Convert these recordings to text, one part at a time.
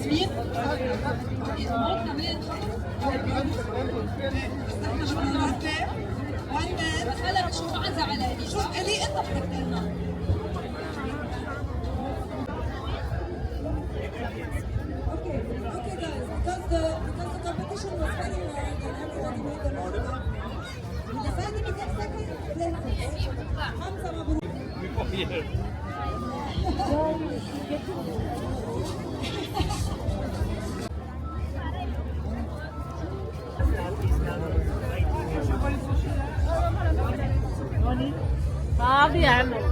ياسمين هلا شو عزة على إلي شو إلي أنت بدك تقلنا Okay guys, because the competition was very hard and everybody made the most. إذا فاتني 200 second لنفس. حمزة مبروك. صعب يعمل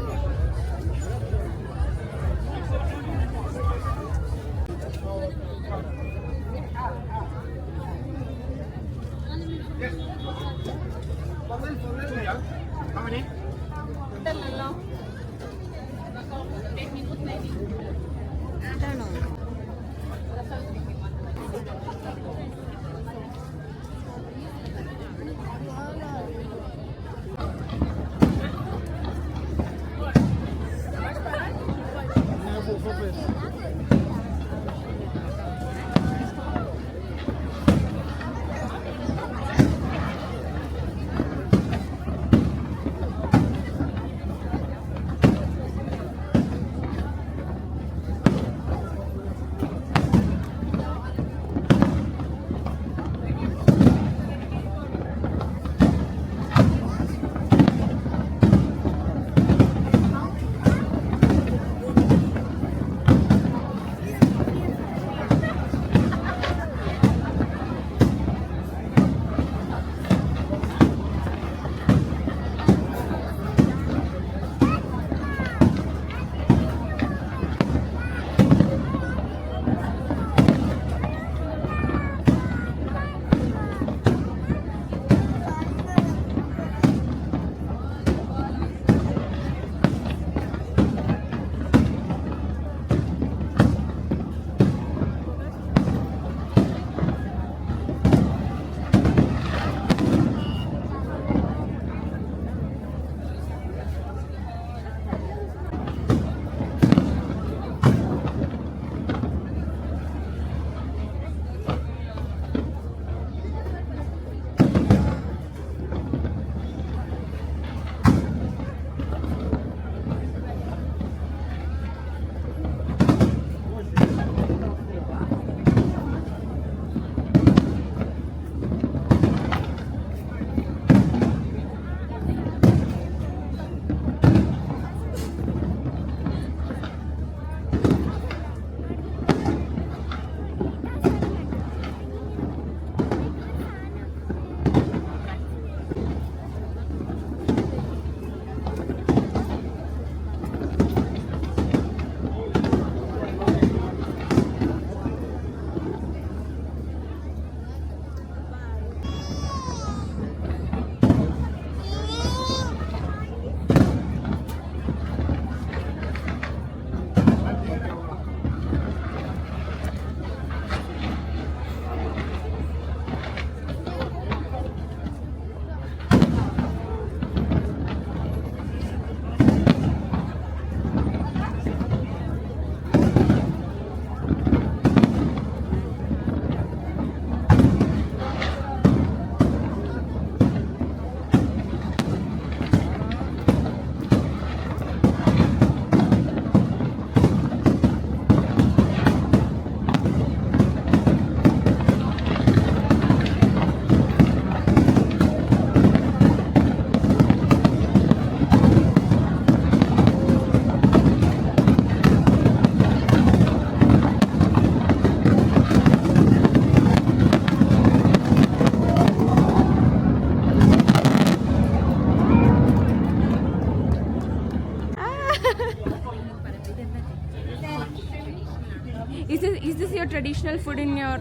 Is this your traditional food in your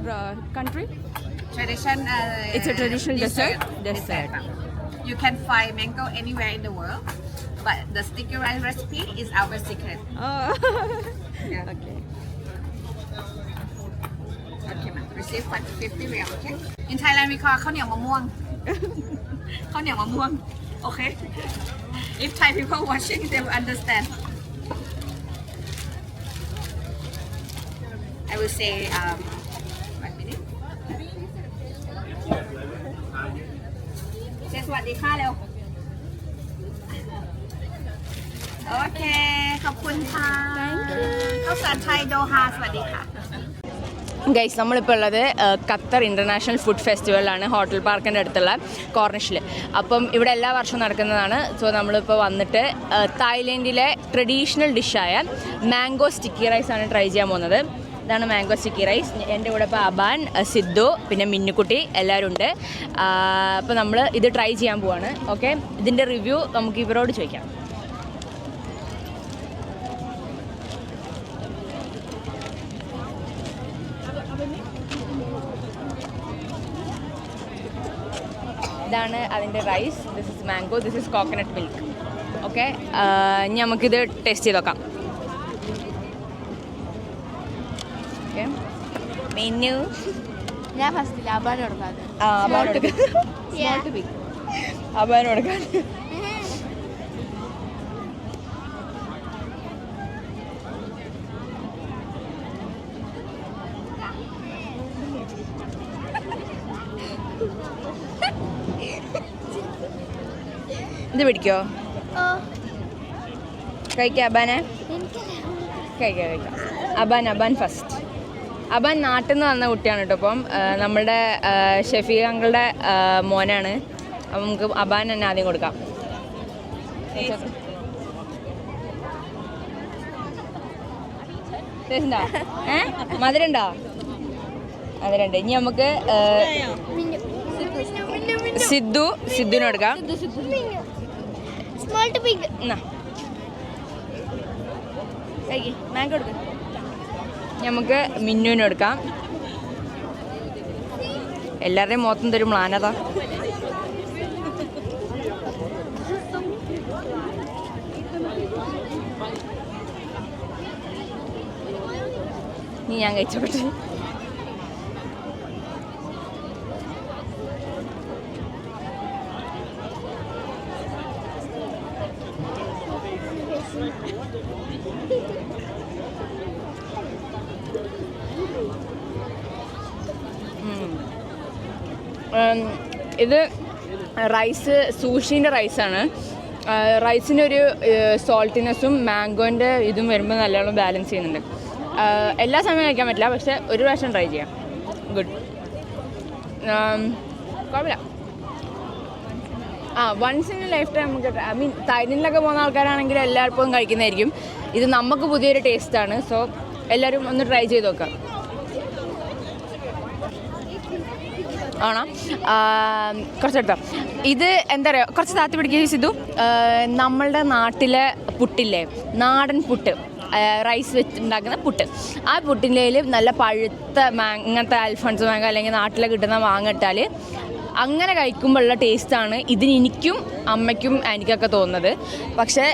country? Tradition. It's a traditional dessert. Dessert. You can find mango anywhere in the world, but the sticky rice recipe is our secret. Oh. Yeah. Okay. Okay, ma'am. Receive 50 real, okay? In Thailand we call ข้าวเหนียวมะม่วง ข้าวเหนียวมะม่วง Okay? If Thai people watching, they will understand. I will say 1 minute เซสวัสดีค่ะเร็วโอเคขอบคุณค่ะข้าวสารไทยโดฮาสวัสดีค่ะഗൈസ് നമ്മളിപ്പോൾ ഉള്ളത് Qatar international food ഫെസ്റ്റിവലാണ് hotel പാർക്കിൻ്റെ അടുത്തുള്ള കോർണിഷിൽ. അപ്പം ഇവിടെ എല്ലാ വർഷവും നടക്കുന്നതാണ്. So നമ്മളിപ്പോൾ വന്നിട്ട് തായ്ലൻഡിലെ ട്രഡീഷണൽ ഡിഷായ മാംഗോ സ്റ്റിക്കി റൈസ് ആണ് ട്രൈ ചെയ്യാൻ പോകുന്നത്. ഇതാണ് മാംഗോ സ്റ്റിക്കി റൈസ്. എൻ്റെ കൂടെ ഇപ്പോൾ അബാൻ, സിദ്ധു, പിന്നെ മിന്നുക്കുട്ടി എല്ലാവരും ഉണ്ട്. അപ്പോൾ നമ്മൾ ഇത് ട്രൈ ചെയ്യാൻ പോവാണ്. ഓക്കെ, ഇതിൻ്റെ റിവ്യൂ നമുക്ക് ഇവരോട് ചോദിക്കാം. ഇതാണ് അതിൻ്റെ rice. This is mango, this is coconut milk. Okay, ഇനി നമുക്കിത് ടേസ്റ്റ് ചെയ്ത് നോക്കാം. ഓക്കെ, മെനു ഞാൻ ഫസ്റ്റിൽ അബാന് കൊടുക്കാതെ അബാന് കൊടുക്കാൻ. ഇത് പിടിക്കോ? കഴിക്കാം അബാനെ, കഴിക്കാം. അബാൻ ഫസ്റ്റ്. അബാൻ നാട്ടിൽ നിന്ന് വന്ന കുട്ടിയാണ് കേട്ടോ. അപ്പം നമ്മളുടെ ഷെഫീഖ് അങ്കിളുടെ മോനാണ്. അപ്പം നമുക്ക് അബാൻ തന്നെ ആദ്യം കൊടുക്കാം. ടേസ്റ്റുണ്ടോ? മധുരമുണ്ടോ? മധുരമുണ്ട്. ഇനി നമുക്ക് സിദ്ധുവിന് കൊടുക്കാം. മാംഗോ കൊടുക്കാം. നമുക്ക് മിന്നുവിന് കൊടുക്കാം. എല്ലാവരുടെയും മൊത്തം തരും മ്ലാനതാ. ഇനി ഞാൻ കഴിച്ചോട്ടെ. ഇത് റൈസ് സൂഷീൻ്റെ റൈസാണ്. റൈസിനൊരു സോൾട്ടിനെസ്സും മാംഗോൻ്റെ ഇതും വരുമ്പോൾ നല്ലോണം ബാലൻസ് ചെയ്യുന്നുണ്ട്. എല്ലാ സമയവും കഴിക്കാൻ പറ്റില്ല, പക്ഷേ ഒരു പ്രാവശ്യം ട്രൈ ചെയ്യാം. ഗുഡ്, കുഴപ്പമില്ല. Once in a lifetime നമുക്ക്, ഐ മീൻ തായ്ലൻഡിലൊക്കെ പോകുന്ന ആൾക്കാരാണെങ്കിൽ എല്ലായ്പ്പോഴും കഴിക്കുന്നതായിരിക്കും. ഇത് നമുക്ക് പുതിയൊരു ടേസ്റ്റാണ്. സോ എല്ലാവരും ഒന്ന് ട്രൈ ചെയ്ത് നോക്കാം. ആണോ? കുറച്ചെടുത്തോ. ഇത് എന്താ പറയുക, കുറച്ച് താത്തി പിടിക്കുക സിദ്ധു. നമ്മളുടെ നാട്ടിലെ പുട്ടില്ലേ, നാടൻ പുട്ട്, റൈസ് വെച്ചുണ്ടാക്കുന്ന പുട്ട്, ആ പുട്ടിൻ്റെ നല്ല പഴുത്ത ഇങ്ങനത്തെ അൽഫോൺസ് മാങ്ങ അല്ലെങ്കിൽ നാട്ടിൽ കിട്ടുന്ന മാങ്ങ ഇട്ടാൽ അങ്ങനെ കഴിക്കുമ്പോഴുള്ള ടേസ്റ്റാണ് ഇതിന് എനിക്കും അമ്മയ്ക്കും എനിക്കൊക്കെ തോന്നുന്നത്. പക്ഷേ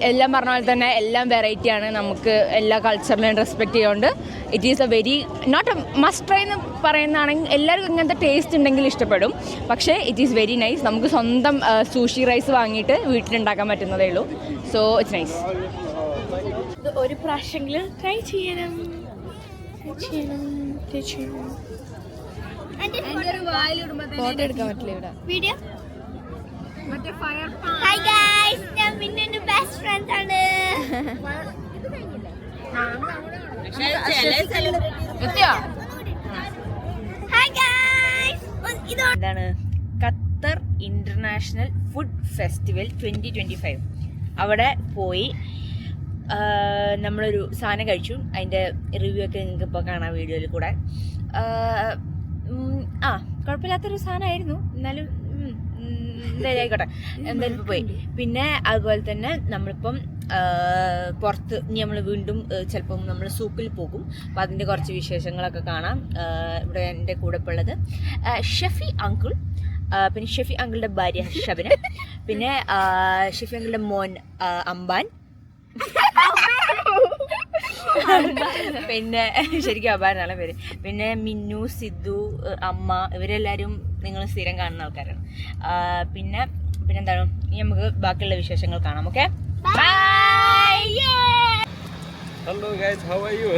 എല്ലാം പറഞ്ഞ പോലെ തന്നെ എല്ലാം വെറൈറ്റിയാണ്. നമുക്ക് എല്ലാ കൾച്ചറിനെയും റെസ്പെക്റ്റ് ചെയ്യുകൊണ്ട് it is a very not a must try എന്ന് പറയുന്നതാണെങ്കിൽ എല്ലാവർക്കും ഇങ്ങനത്തെ ടേസ്റ്റ് ഉണ്ടെങ്കിൽ ഇഷ്ടപ്പെടും. പക്ഷേ ഇറ്റ് ഈസ് വെരി നൈസ്. നമുക്ക് സ്വന്തം സൂഷി റൈസ് വാങ്ങിയിട്ട് വീട്ടിലുണ്ടാക്കാൻ പറ്റുന്നതേ ഉള്ളൂ. So it's nice. ഇത് ഒരു പ്രാവശ്യമെങ്കിലും ട്രൈ ചെയ്യണം. ഫോട്ടോ എടുക്കാൻ പറ്റില്ല ഇവിടെ. വീഡിയോ. ഹായ് ഗൈസ്, ഞാൻ മിന്നുന്റെ ബെസ്റ്റ് ഫ്രണ്ട് ആണ്. ഹായ് ഗൈസ്, ഇതാണ് ഖത്തർ ഇന്റർനാഷണൽ ഫുഡ് ഫെസ്റ്റിവൽ 2025. അവിടെ പോയി നമ്മളൊരു സാധനം കഴിച്ചു. അതിൻ്റെ റിവ്യൂ ഒക്കെ നിങ്ങൾക്ക് ഇപ്പോൾ കാണാം വീഡിയോയിൽ കൂടെ. കുഴപ്പമില്ലാത്തൊരു സാധനമായിരുന്നു. എന്നാലും എന്തായാലും ആയിക്കോട്ടെ, എന്തായാലും ഇപ്പോൾ പോയി. പിന്നെ അതുപോലെ തന്നെ നമ്മളിപ്പം പുറത്ത് നമ്മൾ വീണ്ടും ചിലപ്പം നമ്മൾ സൂക്കിൽ പോകും. അപ്പം അതിൻ്റെ കുറച്ച് വിശേഷങ്ങളൊക്കെ കാണാം. ഇവിടെ എൻ്റെ കൂടെ ഇപ്പോൾ ഉള്ളത് ഷെഫി അങ്കിൾ, പിന്നെ ഷെഫി അങ്കിളുടെ ഭാര്യ ഷബിന, പിന്നെ ഷെഫി അങ്കിളുടെ മോൻ അംബാൻ, പിന്നെ ശരിക്കും അബാനാണ് പേര്, പിന്നെ മിന്നു, സിദ്ധു, അമ്മ, ഇവരെല്ലാവരും നിങ്ങൾ സ്ഥിരം കാണുന്ന ആൾക്കാരാണ്. പിന്നെന്താണ്, ഇനി നമുക്ക് ബാക്കിയുള്ള വിശേഷങ്ങൾ കാണാം. Okay, bye. Hello guys, how are you?